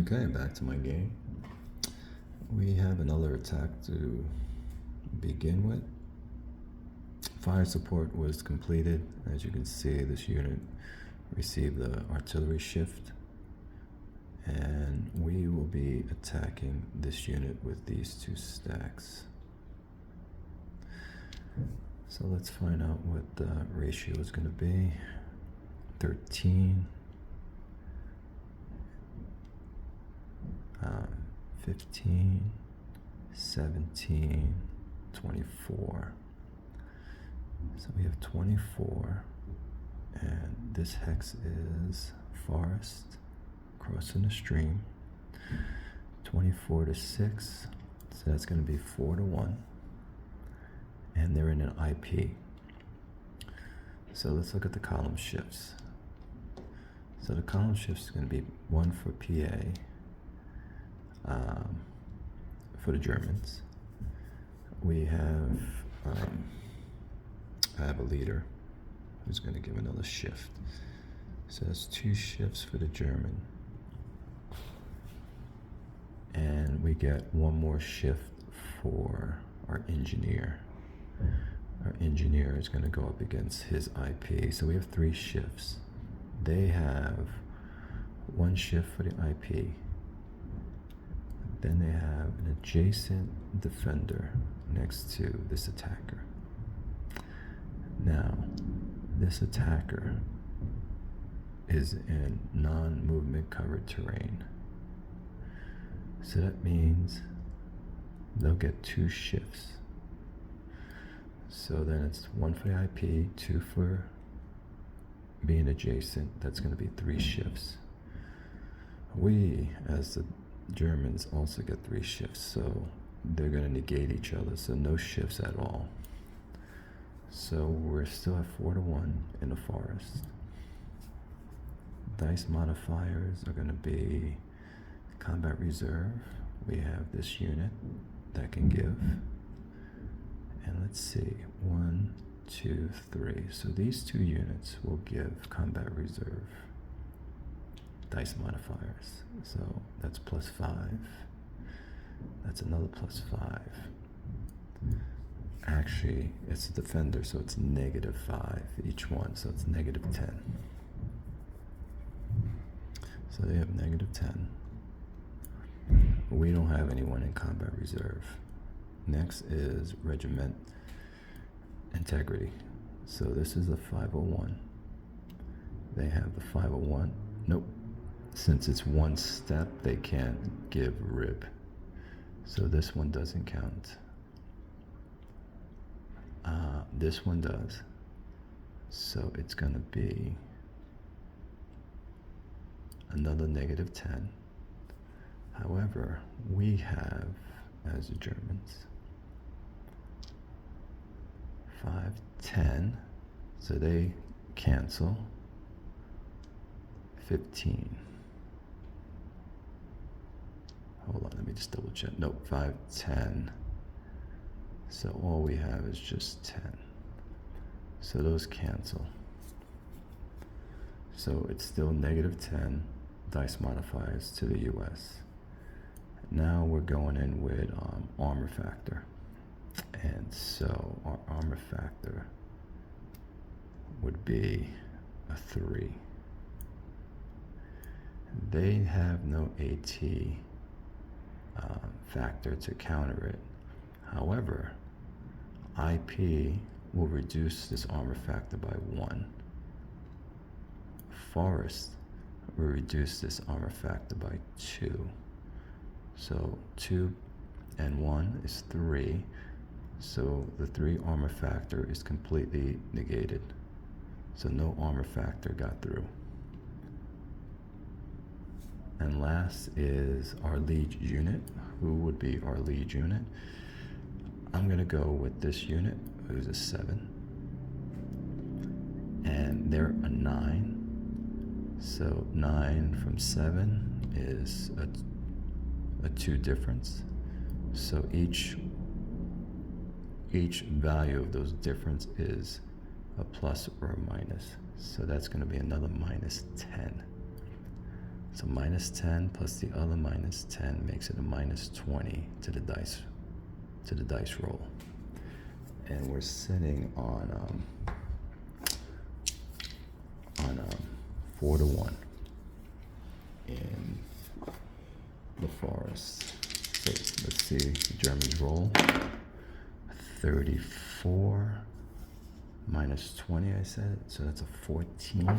Okay, back to my game. We have another attack to begin with. Fire support was completed. As you can see, this unit received the artillery shift, and we will be attacking this unit with these two stacks. So let's find out what the ratio is going to be. 13, 15, 17, 24. So we have 24, and this hex is forest, crossing the stream. 24 to 6, so that's going to be 4 to 1, and they're in an IP. So let's look at the column shifts. So the column shifts is going to be 1 for PA, for the Germans. We have, I have a leader who's going to give another shift. So that's 2 shifts for the German. And we get 1 more shift for our engineer. Our engineer is going to go up against his IP. So we have 3 shifts. They have 1 shift for the IP. Then they have an adjacent defender next to this attacker. Now, this attacker is in non-movement covered terrain. So that means they'll get 2 shifts. So then it's 1 for the IP, 2 for being adjacent. That's going to be 3 shifts. We, as the Germans, also get 3 shifts, so they're going to negate each other, so no shifts at all. So we're still at 4 to 1 in the forest. Dice modifiers are going to be combat reserve. We have this unit that can give. And let's see, 1, 2, 3. So these 2 units will give combat reserve dice modifiers. So that's +5. That's another +5. Actually, it's a defender, so it's -5 each one, so it's -10. So they have -10. We don't have anyone in combat reserve. Next is regiment integrity. So this is a 501. They have the 501. Nope. Since it's 1 step, they can't give rib. So this one doesn't count. This one does. So it's going to be another -10. However, we have, as the Germans, 5, 10. So they cancel. 15. Hold on, let me just double check. Nope, 5, 10. So all we have is just 10. So those cancel. So it's still -10 dice modifiers to the US. Now we're going in with armor factor. And so our armor factor would be a 3. They have no AT factor to counter it. However, IP will reduce this armor factor by 1. Forest will reduce this armor factor by 2. So 2 and 1 is 3. So the 3 armor factor is completely negated. So no armor factor got through. And last is our lead unit. Who would be our lead unit? I'm going to go with this unit, who's a 7. And they're a 9. So 9 from 7 is a 2 difference. So each value of those difference is a plus or a minus. So that's going to be another -10. So minus 10 plus the other minus 10 makes it a minus 20 to the dice roll. And we're sitting on 4-1 in the forest. So let's see the Germans roll. 34 minus 20, I said, so that's a 14. And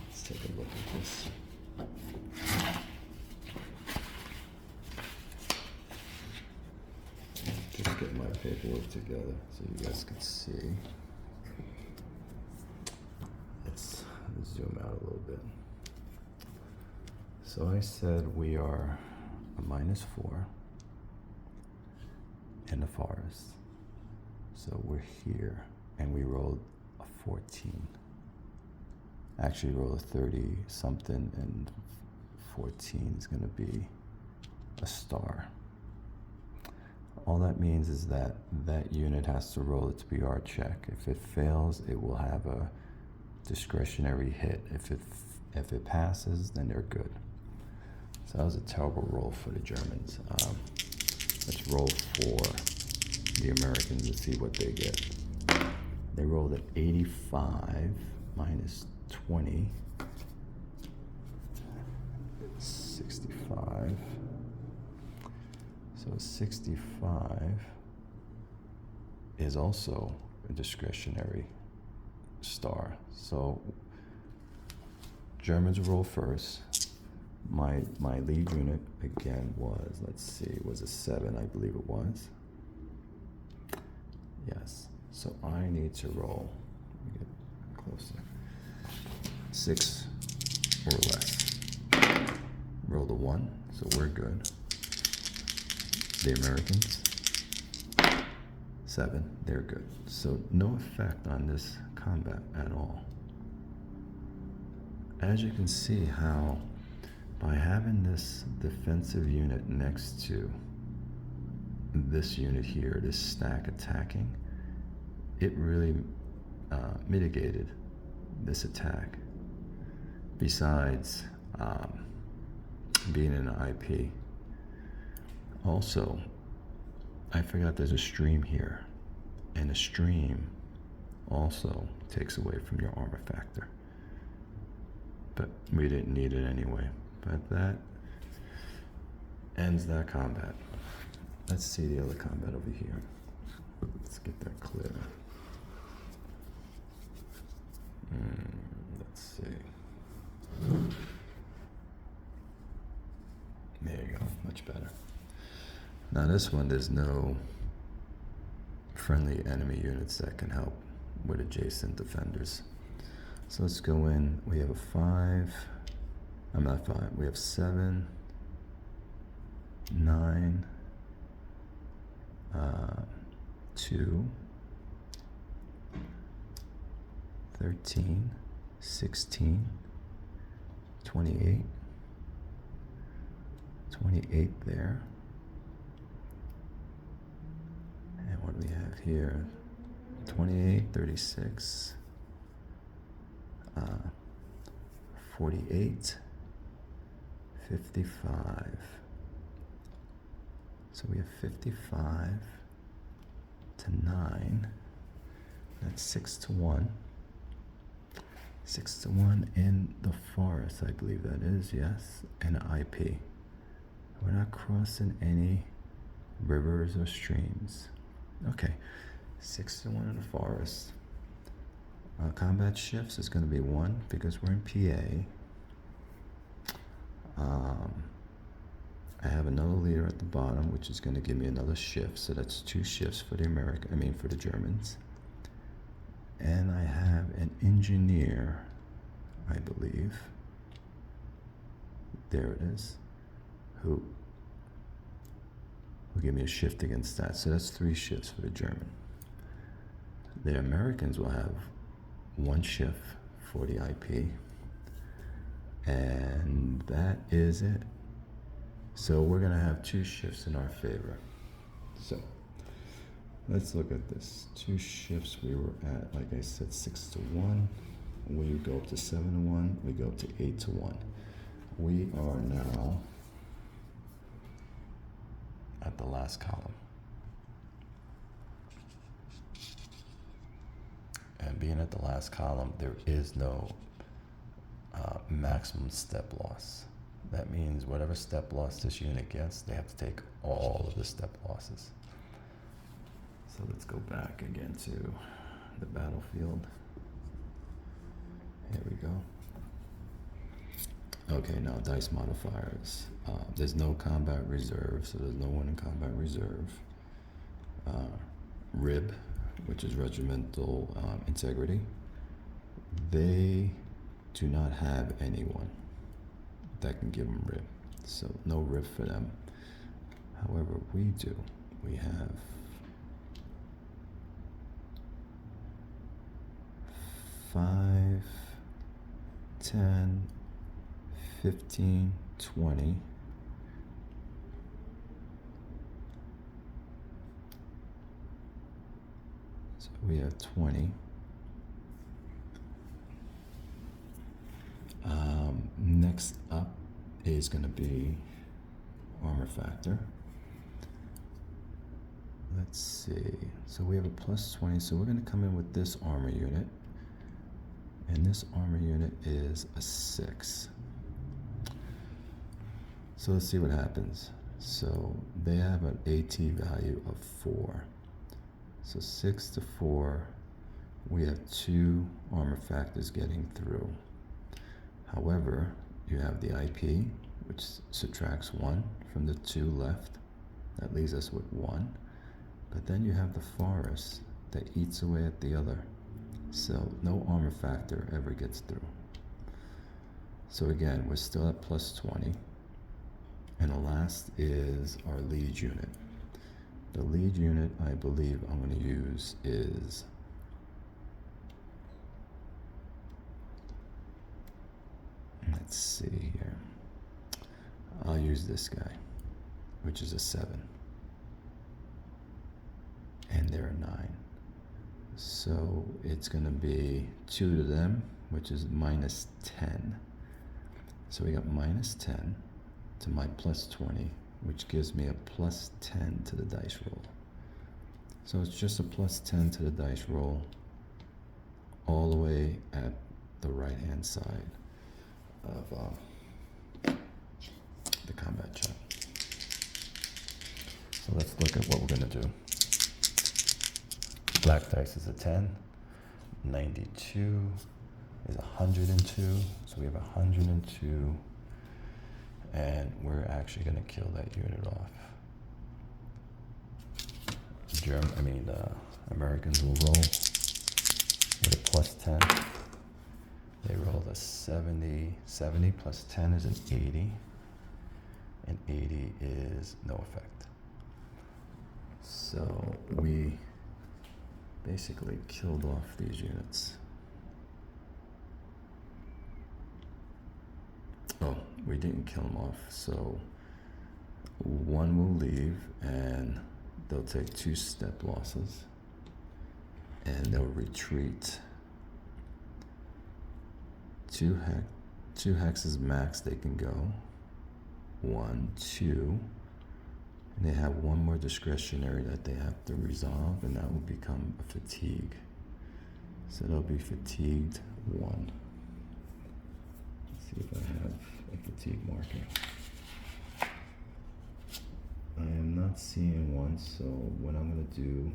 let's take a look at this. Just get my paperwork together so you guys can see. Let's zoom out a little bit. So I said we are a -4 in the forest. So we're here, and we rolled a 14. Actually rolled a 30 something, and 14 is going to be a star. All that means is that that unit has to roll its BR check. If it fails, it will have a discretionary hit. If it passes, then they're good. So that was a terrible roll for the Germans. Let's roll for the Americans and see what they get. They rolled an 85 minus 20. 65. So 65 is also a discretionary star. So Germans roll first. My lead unit again was, let's see, was a 7, I believe it was. Yes. So I need to roll. Let me get closer. 6 or less. Roll the 1, so we're good. The Americans, 7, they're good. So no effect on this combat at all. As you can see how by having this defensive unit next to this unit here, this stack attacking, it really mitigated this attack. Besides being in an IP. Also, I forgot there's a stream here, and a stream also takes away from your armor factor. But we didn't need it anyway. But that ends that combat. Let's see the other combat over here. Let's get that clear. Let's see. There you go, much better. Now this one, there's no friendly enemy units that can help with adjacent defenders. So let's go in. We have a 5. I'm not 5. We have 7, 9, 2, 13, 16, 28, 28 there. And what do we have here? 28, 36, 48, 55. So we have 55 to 9. That's 6-1. 6-1 in the forest, I believe that is, yes, and IP. We're not crossing any rivers or streams. Okay, 6-1 in the forest. Combat shifts is going to be 1 because we're in PA. I have another leader at the bottom, which is going to give me another shift. So that's 2 shifts for for the Germans. And I have an engineer, I believe. There it is. Who will give me a shift against that. So that's 3 shifts for the German. The Americans will have 1 shift for the IP. And that is it. So we're going to have 2 shifts in our favor. So let's look at this. 2 shifts we were at, like I said, 6-1. we go up to 7-1, we go up to 8-1. We are now at the last column. And being at the last column, there is no maximum step loss. That means whatever step loss this unit gets, they have to take all of the step losses. So let's go back again to the battlefield. Here we go. Okay, now dice modifiers. There's no combat reserve, so there's no one in combat reserve. Rib, which is regimental integrity. They do not have anyone that can give them rib, so no rib for them. However, we do. We have 5, 10, 15, 20. So we have 20. Next up is going to be armor factor. Let's see. So we have a plus 20. So we're going to come in with this armor unit. And this armor unit is a 6. So let's see what happens. So they have an AT value of 4. So 6 to 4, we have 2 armor factors getting through. However, you have the IP, which subtracts 1 from the 2 left. That leaves us with 1. But then you have the forest that eats away at the other. So no armor factor ever gets through. So again, we're still at plus 20. And the last is our lead unit. The lead unit I believe I'm going to use is let's see here. I'll use this guy, which is a 7. And they're a 9. So it's going to be 2 to them, which is minus 10. So we got minus 10 to my plus 20, which gives me a plus 10 to the dice roll. So it's just a plus 10 to the dice roll all the way at the right hand side of the combat chart. So let's look at what we're going to do. Black dice is a 10, 92 is 102, so we have 102, and we're actually going to kill that unit off. Americans will roll with a plus 10. They rolled a 70 plus 10 is an 80, and 80 is no effect. So we basically killed off these units. Oh, we didn't kill them off, so one will leave and they'll take 2 step losses and they'll retreat. 2 hexes max they can go. 1, 2. And they have 1 more discretionary that they have to resolve, and that will become a fatigue. So they'll be fatigued 1. Let's see if I have a fatigue marker. I am not seeing one, so what I'm going to do,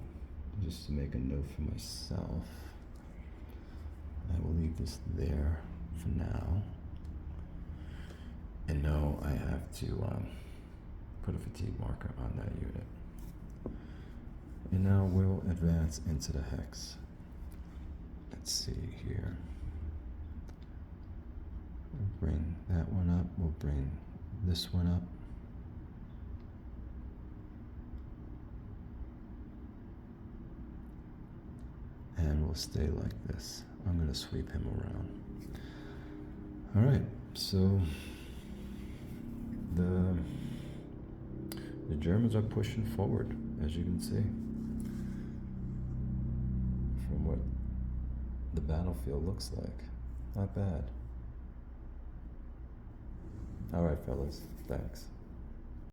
just to make a note for myself, I will leave this there for now. And no, I have to put a fatigue marker on that unit. And now we'll advance into the hex. Let's see here. We'll bring that one up. We'll bring this one up. And we'll stay like this. I'm going to sweep him around. All right, so the Germans are pushing forward, as you can see, from what the battlefield looks like. Not bad. All right, fellas. Thanks.